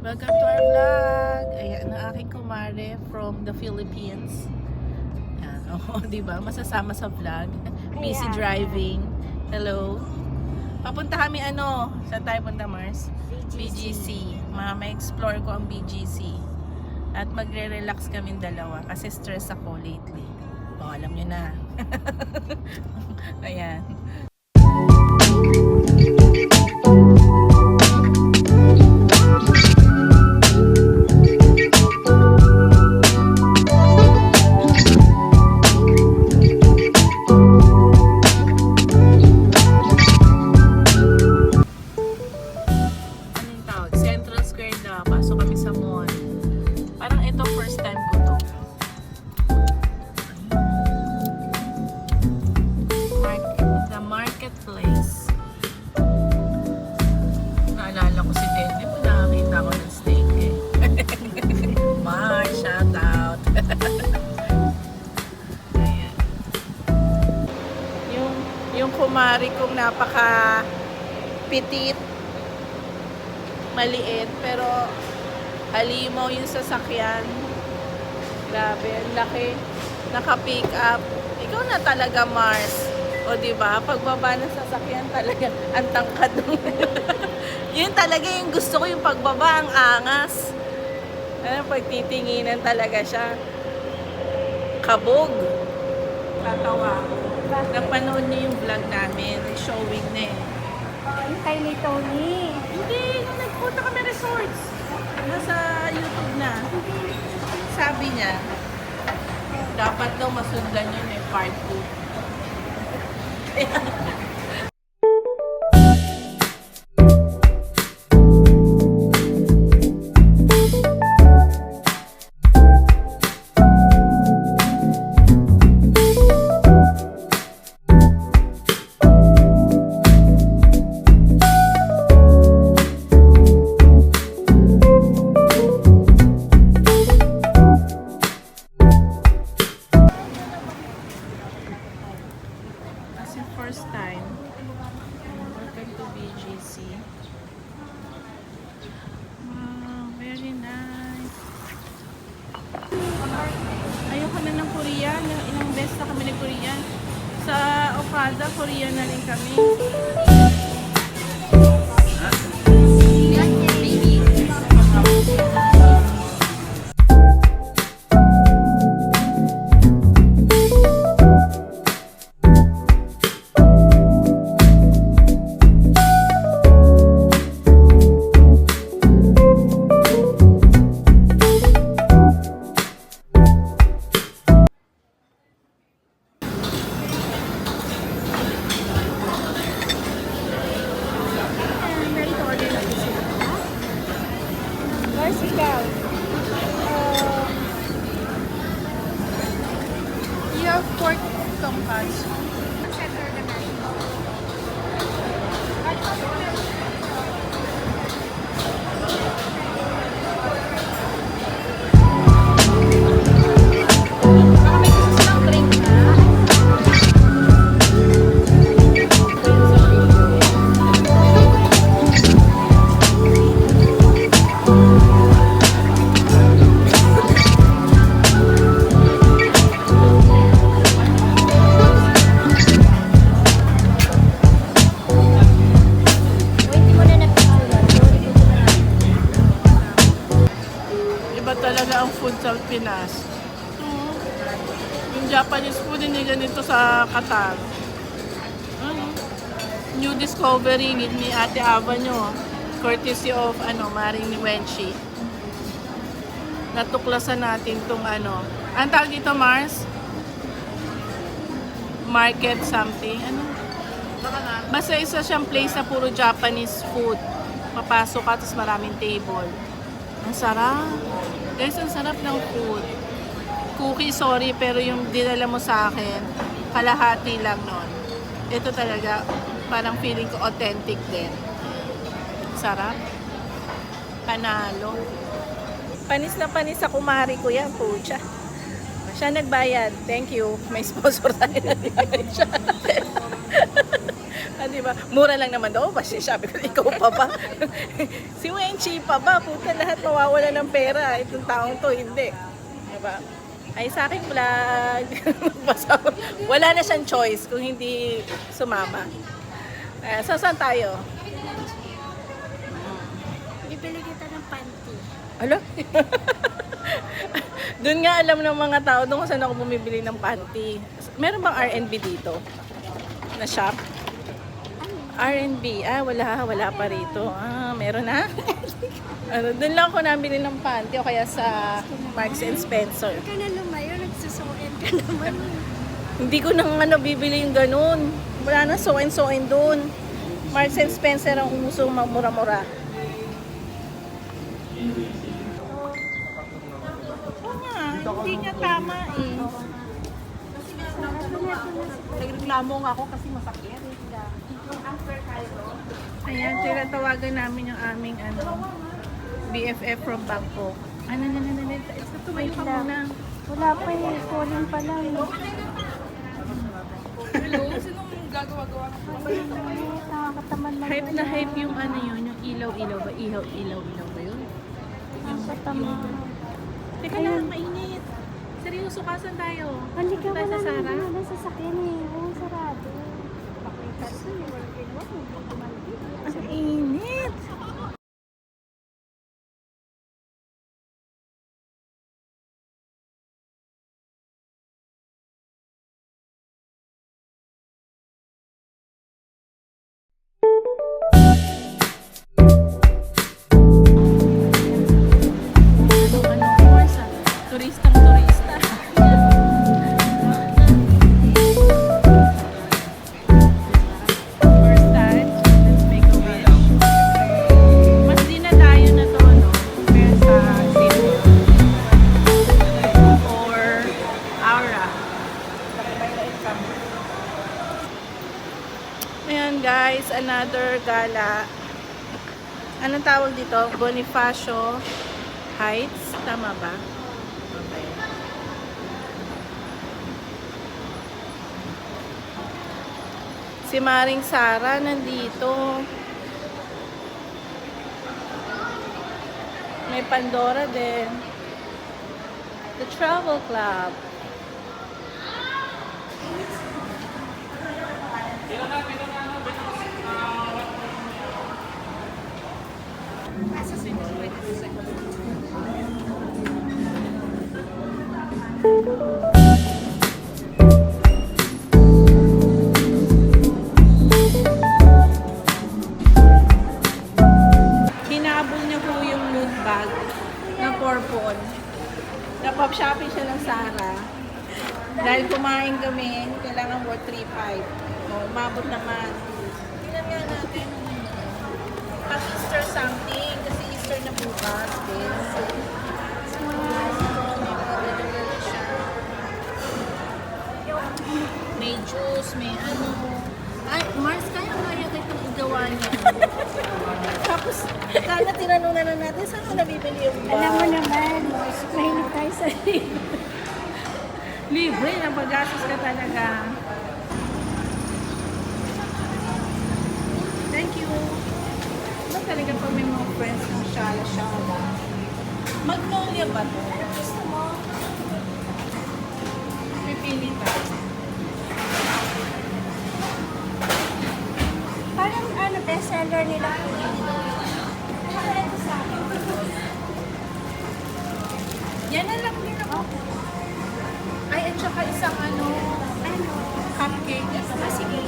Welcome to our vlog. Ayan, ang aking kumare from the Philippines. Ayan, diba? Masasama sa vlog. Busy driving. Hello. Papunta kami saan tayo punta, Mars? BGC. Ma-explore ko ang BGC. At magre-relax kaming dalawa kasi stress ako lately. Alam nyo na. Ayan. Kumari kong napaka pitit, maliit, pero halimaw yung sasakyan. Grabe, ang laki. Naka-pick up. Ikaw na talaga, Mars. O diba, pagbaba ng sasakyan talaga, ang tangkad. Yun talaga yung gusto ko, yung pagbaba, ang angas. Pagtitinginan talaga siya. Kabog. Tatawa ako. Napanood niyo yung vlog namin, showing na eh. Yung kay ni Tony. Hindi, yung nagpunta kami resorts. Nasa YouTube na. Sabi niya, dapat daw masundan yun eh, part 2. First time. Welcome to BGC. Wow, very nice. Ayoko na ng Korean. Ilang beses na kami ng Korean. Sa Okada, Korean na rin kami. You have pork tonkatsu. Talaga ang food sa Pinas. Yung Japanese food, hindi ganito sa Qatar. New discovery ni Ate Ava nyo. Courtesy of Maring ni Wenchi. Natuklasan natin tong ang tawag dito, Mars? Market something. Basta isa siyang place na puro Japanese food. Papasok ka, tapos maraming table. Ang sarap. Guys, ang sarap ng food. Cookie, sorry, pero yung dinala mo sa akin, kalahati lang nun. Ito talaga, parang feeling ko authentic din. Sarap. Panalo. Panis na panis sa kumari ko yan, pucha. Siya nagbayad. Thank you. May sponsor tayo na siya. Diba? Mura lang naman daw. Kasi sabi ko, ikaw pa ba? Si Wenchi pa ba? Puta, lahat mawawala ng pera. Itong taong to, hindi. Diba? Ay, sa akin vlog. Wala na siyang choice kung hindi sumama. Saan tayo? Bibili kita ng panty. Alo? Doon nga alam ng mga tao doon kung saan ako bumibili ng panty. Meron bang R&B dito? Na shop? R&B. Wala pa rito. Meron na? Doon lang ako nabili ng panty o kaya sa Marks and Spencer. Huwag ka na lumayo, nagsusuin ka naman. Hindi ko nang bibili yung ganun. Wala na soin doon. Marks and Spencer ang umusong mura-mura. Hindi nga tama eh. Nagreklamo nga ako kasi masakit. Ayan, tinatawagan namin yung aming BFF from Bangkok. Tumayo ka muna. Wala pa eh, calling pa lang. Hello, sinong gagawa-gawa ng Nakakataman lang. Hype na hype yung yun, yung ilaw-ilaw ba? Ilaw-ilaw ba yun? Nakakataman. Teka lang, mainit. Seryoso, kasan tayo? Hindi ka, Tayo wala sa na Sara? wala sa sasakyan eh. Oo, sarado. Pakita sa iyo, wala ginawa. Hindi kumaliti. Ang init. Turistang-turista. First time, let's make a wish. Mas dinadayo na to, no? Compare sa Cebu or Aura. Ayan guys, another gala. Anong tawag dito? Bonifacio Heights. Tama ba? Okay. Si Maring Sara nandito. May Pandora din. The Travel Club. Hinabol niya po yung loot bag na purple. Napop shopping siya ng Sara. Dahil kumain kami, kailangan worth 3.5. Umabot naman. Tingnan nga natin. Pag Easter something, kasi Easter na bukas. Yes. May mga ganda-ganda siya. May juice, may ano. Ay, Mars, kaya kitang igawa niya. Tapos, sana tinanong na natin, saan ko nabibili yung bag? Alam mo naman, mahilig tayo sa Libre, napagastos ka talaga. Thank you. Ba talaga pag may mga friends ng shala-shala? Magnolia ba to? Gusto mo? Pipili tayo. Parang bestseller nila. Yan na lang din ako. Ay, at saka isang cupcake. Sige.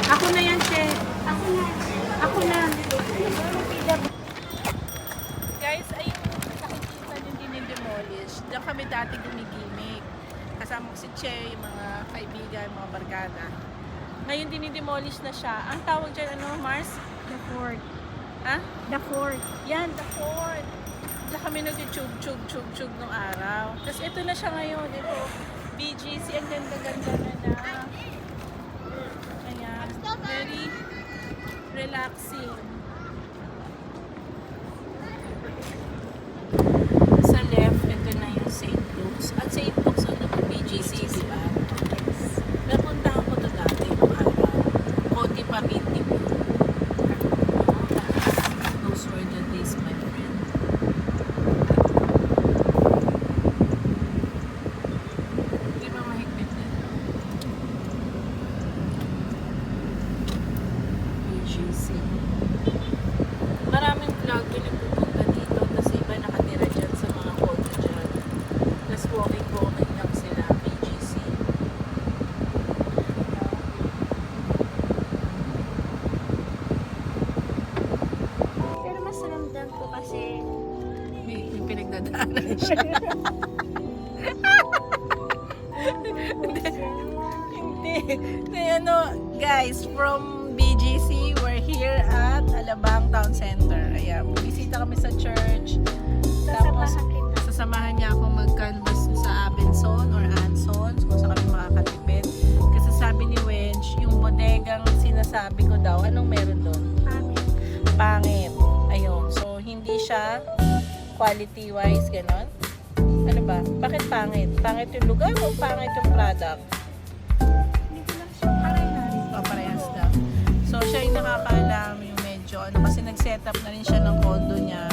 Ako na yan, Che. Ako na. Guys, ayun, nakikita yung dinidemolish. Diyan kami dati gumigimik. Kasama ko si Che, yung mga kaibigan, mga barkada. Ngayon dinidemolish na siya. Ang tawag dyan, Mars? The Fort. Ha? The Fort. Yan, the Fort. Diyan kami nag-chug nung araw. Tapos ito na siya ngayon. Ito, BGC. Ang ganda-ganda na. Ayan. Very relaxing. Sa left, ito na yung na rin siya. Hindi. Ano, guys, from BGC, we're here at Alabang Town Center. Ayan, bisita kami sa church. Tapos, Sasamahan kita. sasamahan niya ako mag-canvas sa Abenson or Anson kung saan kami makakatipid. Kasi sabi ni Wench, yung bodegang sinasabi ko daw, anong meron doon? Pangit. Pangit. Ayun. So, hindi siya quality-wise, ganon. Ano ba? Bakit pangit? Pangit yung lugar o pangit yung product? Hindi ko lang siya parehas. O, parehas daw. So, siya yung nakakaalam yung medyo, ano, kasi nag-set up na rin siya ng condo niya.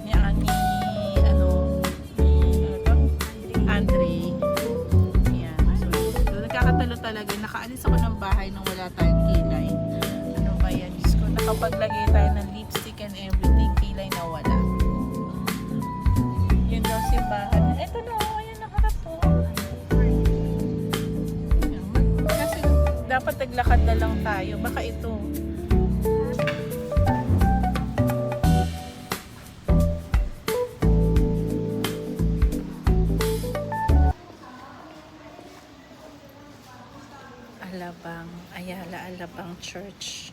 Ni Andre. Ayan. So, nagkakatalo talaga. Nakaalis ako ng bahay nung wala tayong kilay. Ano ba yan? Diyos ko, nakapaglagay tayo ng lipstick and everything. Kilay na wala. Yun daw simbahan. Eto na, ayan nakarap po. Kasi dapat naglakad na lang tayo. Baka ito. Alabang Church.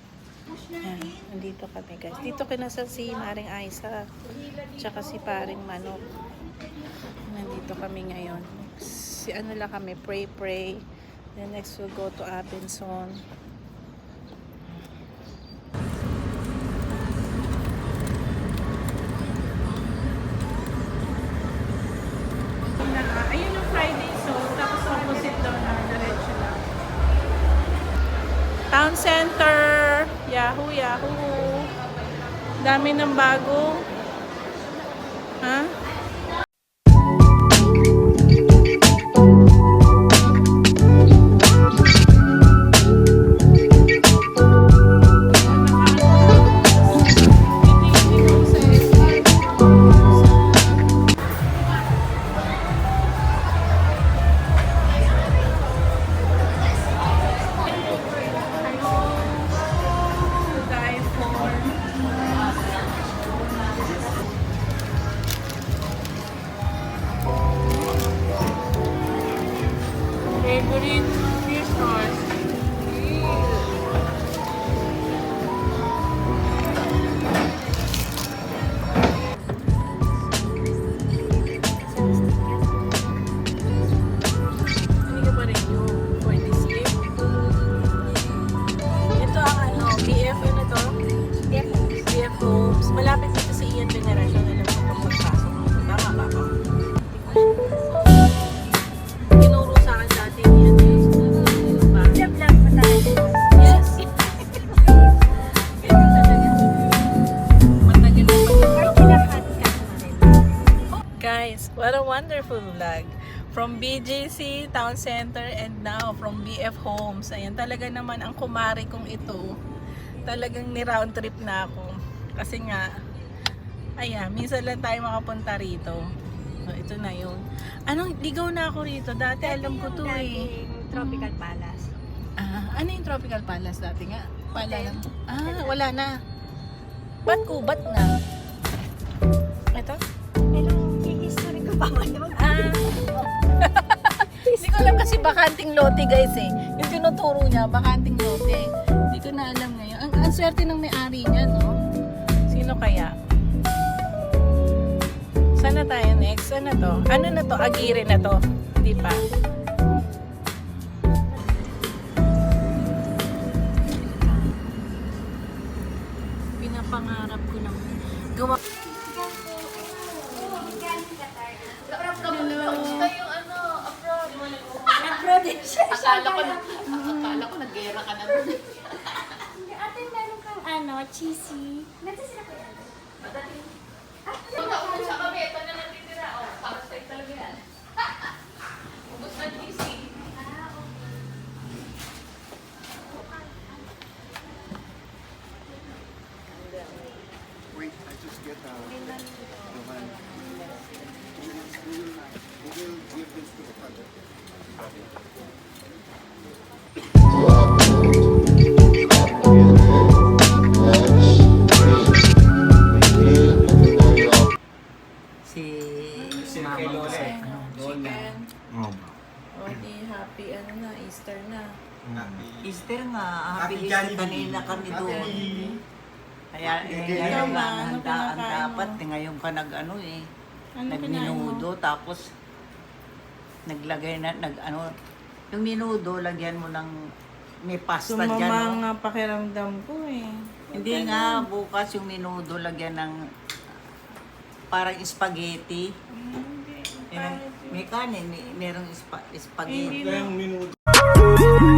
Ayan, nandito kami guys. Dito kinasal si Maring Aiza, tsaka si Paring Manok. Nandito kami ngayon. Si ano lang kami, pray. Then next we'll go to Abenson. Ayun yung Friday so tapos opposite daw na diretso lang. Town Center. Yahoo, yahoo. Dami ng bago. Ha? Favorite fish sauce. Hindi ko pa rin yung for this year. Ito ang ano, BF ano to? BF Homes. Malapit dito sa Ian Veneracion. Alam ko itong magpasok. Tama ba ako? Tinuro sa akin dati niya. Vlog pa tayo. Yes. Ganyan talaga. Matagal na Or kinakat ka na rin. Guys, what a wonderful vlog. From BGC Town Center and now from BF Homes. Ayan, talaga naman ang kumari kong ito. Talagang ni-round trip na ako. Kasi nga, ayan, minsan lang tayo makapunta rito. So, ito na yun. Anong, ligaw na ako rito. Dati alam ko to eh. Tropical Palace. Ah, ano yung Tropical Palace dati nga? Wala lang. Ah, wala na. Ba't kubat na? Ito? Pero i-history ko pa ngayon. Ah. Hindi ko alam kasi bakanting lote guys eh. Yung tinuturo niya, bakanting lote. Hindi ko na alam ngayon. Ang swerte ng may-ari niya, no? Sino kaya? Saan na tayo next? Ano to? Ano na to? Aguirre na to. Hindi pa. Pinapangarap ko lang. Gawa. Akala ko nag-gera ka na. Ate, meron kang ano, cheesy. Nasa sila ko yan. Sa kami, ito na natitira. Oh, para sa'yo talaga yan. Ubus na GC. Wait, I just get the one. We will give this to the father. Si Easter nga, Happy Happy Easter Jollibee. kanina kami doon. Kaya Ikaw ngayon ba? lang Ano handaan kinakain dapat. mo? Ngayon ka nag-ano eh. Ano kinain mo? Nagminudo tapos naglagay na, yung minudo, lagyan mo ng may pasta dyan. Sumama No? nga pakiramdam ko eh. Hindi nga, bukas yung minudo, lagyan ng parang spaghetti. Hindi. May kanin, merong spaghetti. Hindi na. Yung minuto.